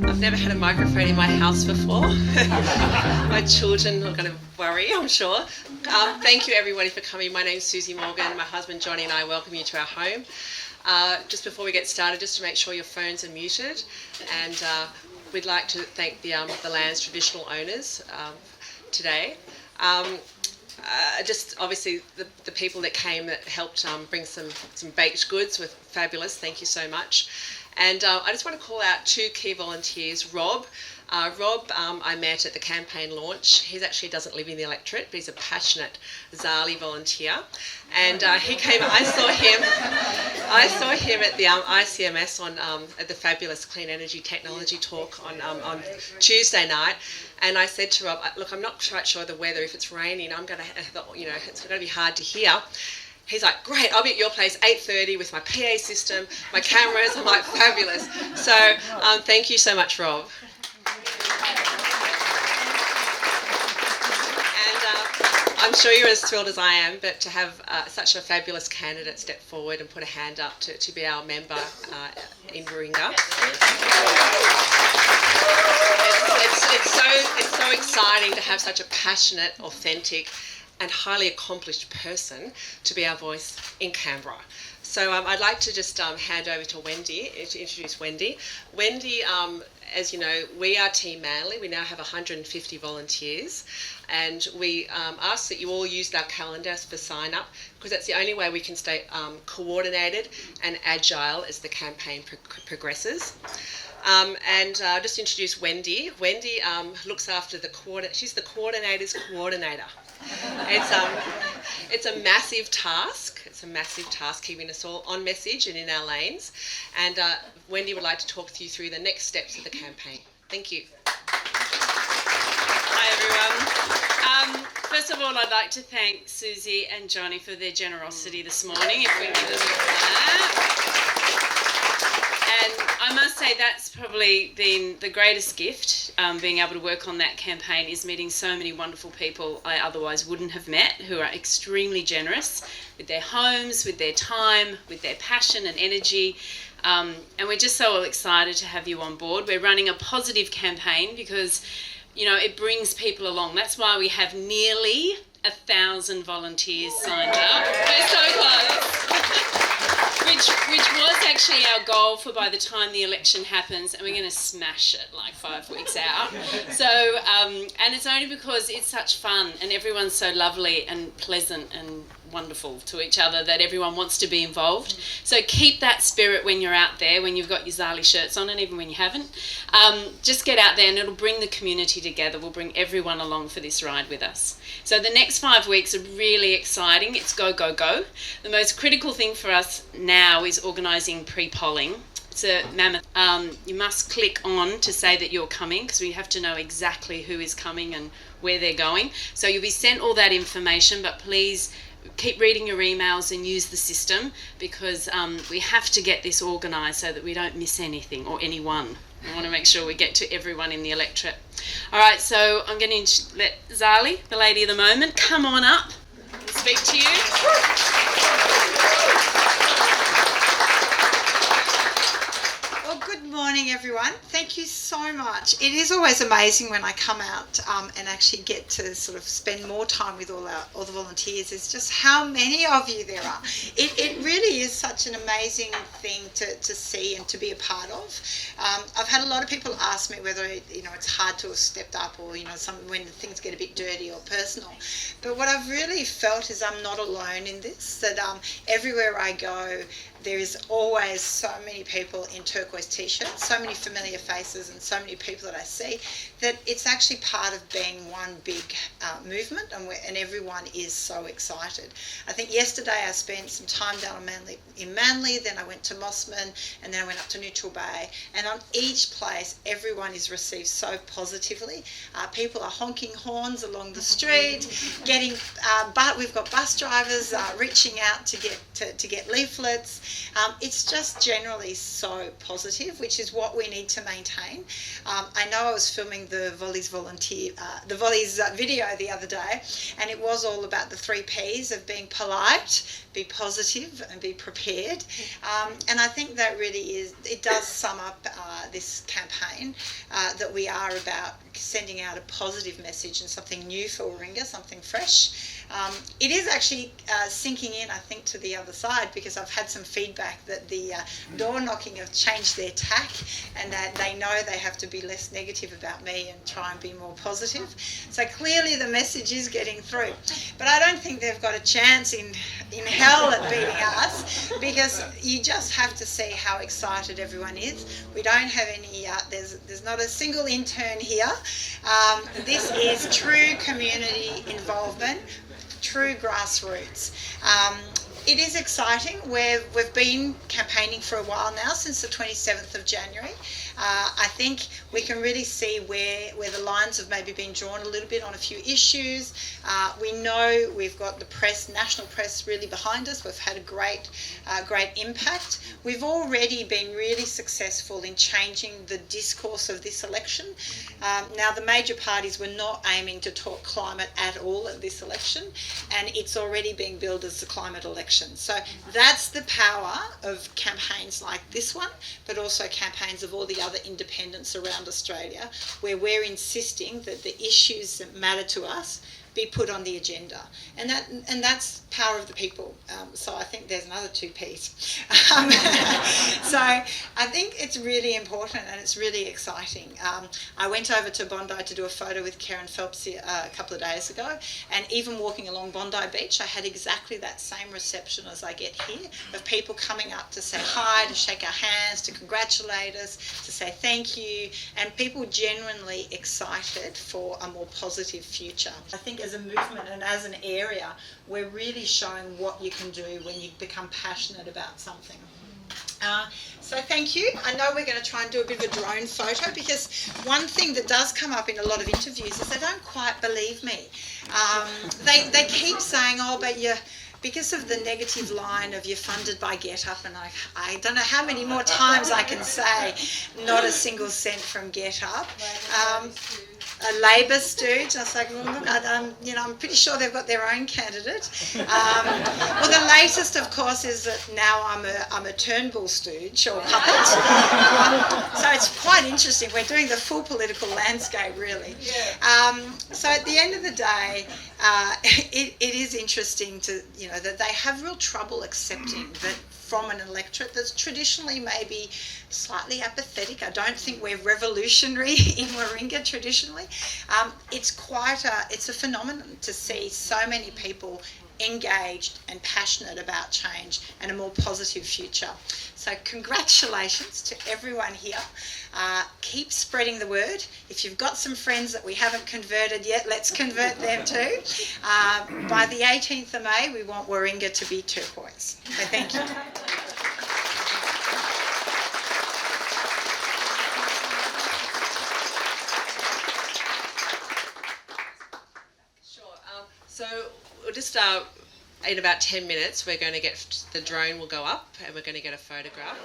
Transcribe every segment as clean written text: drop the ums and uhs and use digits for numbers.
I've never had a microphone in my house before. My children are going to worry, I'm sure. Thank you everybody for coming. My name's Susie Morgan. My husband Johnny and I welcome you to our home. Just before we get started, just to make sure your phones are muted, and we'd like to thank the land's traditional owners today. Just obviously the people that came that helped bring some baked goods were fabulous. Thank you so much. And I just want to call out two key volunteers. Rob, I met at the campaign launch. He actually doesn't live in the electorate, but he's a passionate Zali volunteer. And he came. I saw him at the ICMS at the fabulous Clean Energy Technology talk on Tuesday night. And I said to Rob, look, I'm not quite sure the weather. If it's raining, it's going to be hard to hear. He's like, great, I'll be at your place 8:30 with my PA system, my cameras. I'm like, fabulous. So thank you so much, Rob. And I'm sure you're as thrilled as I am, but to have such a fabulous candidate step forward and put a hand up to be our member in Warringah. It's so exciting to have such a passionate, authentic and highly accomplished person to be our voice in Canberra. So I'd like to just hand over to Wendy, to introduce Wendy. Wendy, as you know, we are Team Manly. We now have 150 volunteers, and we ask that you all use our calendar for sign up, because that's the only way we can stay coordinated and agile as the campaign progresses. And just introduce Wendy. Wendy looks after she's the coordinator's coordinator. It's a massive task. It's a massive task keeping us all on message and in our lanes. And Wendy would like to talk to you through the next steps of the campaign. Thank you. Hi everyone. First of all, I'd like to thank Susie and Johnny for their generosity this morning. If we give them that. And I must say that's probably been the greatest gift, being able to work on that campaign, is meeting so many wonderful people I otherwise wouldn't have met, who are extremely generous with their homes, with their time, with their passion and energy. And we're just so excited to have you on board. We're running a positive campaign because, it brings people along. That's why we have nearly 1,000 volunteers signed up. We're so close. Which was actually our goal for by the time the election happens, and we're going to smash it like 5 weeks out. So, and it's only because it's such fun and everyone's so lovely and pleasant and wonderful to each other that everyone wants to be involved. So keep that spirit when you're out there, when you've got your Zali shirts on, and even when you haven't. Just get out there and it'll bring the community together. We'll bring everyone along for this ride with us. So the next 5 weeks are really exciting. It's go, go, go. The most critical thing for us now is organising pre-polling. It's a mammoth. You must click on to say that you're coming, because we have to know exactly who is coming and where they're going. So you'll be sent all that information, but please keep reading your emails and use the system, because we have to get this organised so that we don't miss anything or anyone. I want to make sure we get to everyone in the electorate. All right, so I'm going to let Zali, the lady of the moment, come on up and speak to you. Well, good morning, everyone. Thank you so much. It is always amazing when I come out and actually get to sort of spend more time with all the volunteers. It's just how many of you there are. It really is such an amazing thing to see and to be a part of. I've had a lot of people ask me whether it's hard to have stepped up, or when things get a bit dirty or personal. But what I've really felt is I'm not alone in this. That everywhere I go, there is always so many people in turquoise t-shirts, so many familiar faces and so many people that I see, that it's actually part of being one big movement, and everyone is so excited. I think yesterday I spent some time down in Manly, then I went to Mossman, and then I went up to Neutral Bay, and on each place everyone is received so positively. People are honking horns along the street, getting but we've got bus drivers reaching out to get leaflets. It's just generally so positive, which is what we need to maintain. I know I was filming the Volleys video the other day, and it was all about the 3 Ps of being polite, be positive, and be prepared. And I think that really it does sum up this campaign, that we are about sending out a positive message and something new for Warringah, something fresh. It is actually sinking in, I think, to the other side, because I've had some feedback that the door knocking have changed their tack, and that they know they have to be less negative about me and try and be more positive. So clearly the message is getting through. But I don't think they've got a chance in hell at beating us, because you just have to see how excited everyone is. We don't have any, there's not a single intern here. This is true community involvement, true grassroots. It is exciting. We've been campaigning for a while now, since the 27th of January. I think we can really see where the lines have maybe been drawn a little bit on a few issues. We know we've got the press, national press, really behind us. We've had a great impact. We've already been really successful in changing the discourse of this election. Now, the major parties were not aiming to talk climate at all at this election, and it's already being billed as the climate election. So that's the power of campaigns like this one, but also campaigns of all the other independents around Australia, where we're insisting that the issues that matter to us be put on the agenda, and that's power of the people. So I think there's another 2 Ps. So I think it's really important and it's really exciting. I went over to Bondi to do a photo with Karen Phelps a couple of days ago, and even walking along Bondi Beach, I had exactly that same reception as I get here, of people coming up to say hi, to shake our hands, to congratulate us, to say thank you, and people genuinely excited for a more positive future. I think as a movement and as an area, we're really showing what you can do when you become passionate about something. So thank you. I know we're going to try and do a bit of a drone photo, because one thing that does come up in a lot of interviews is they don't quite believe me. They keep saying, oh, but you're, because of the negative line of you're funded by GetUp, and I don't know how many more times I can say not a single cent from GetUp. A Labor stooge. I was like, well, look, I'm pretty sure they've got their own candidate. Well, the latest, of course, is that now I'm a Turnbull stooge or puppet. So it's quite interesting. We're doing the full political landscape, really. So at the end of the day, it is interesting to, that they have real trouble accepting that from an electorate that's traditionally maybe slightly apathetic. I don't think we're revolutionary in Warringah traditionally. It's a phenomenon to see so many people engaged and passionate about change and a more positive future. So congratulations to everyone here. Keep spreading the word. If you've got some friends that we haven't converted yet, let's convert them too. By the 18th of May, we want Warringah to be turquoise. So thank you. So we'll just in about 10 minutes, we're going to get, the drone will go up and we're going to get a photograph.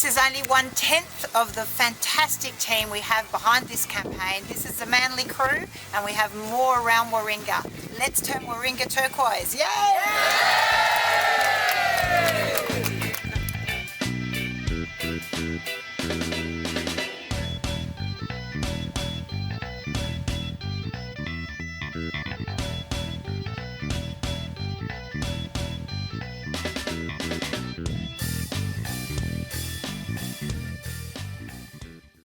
This is only 1/10 of the fantastic team we have behind this campaign. This is the Manly crew, and we have more around Warringah. Let's turn Warringah turquoise. Yay!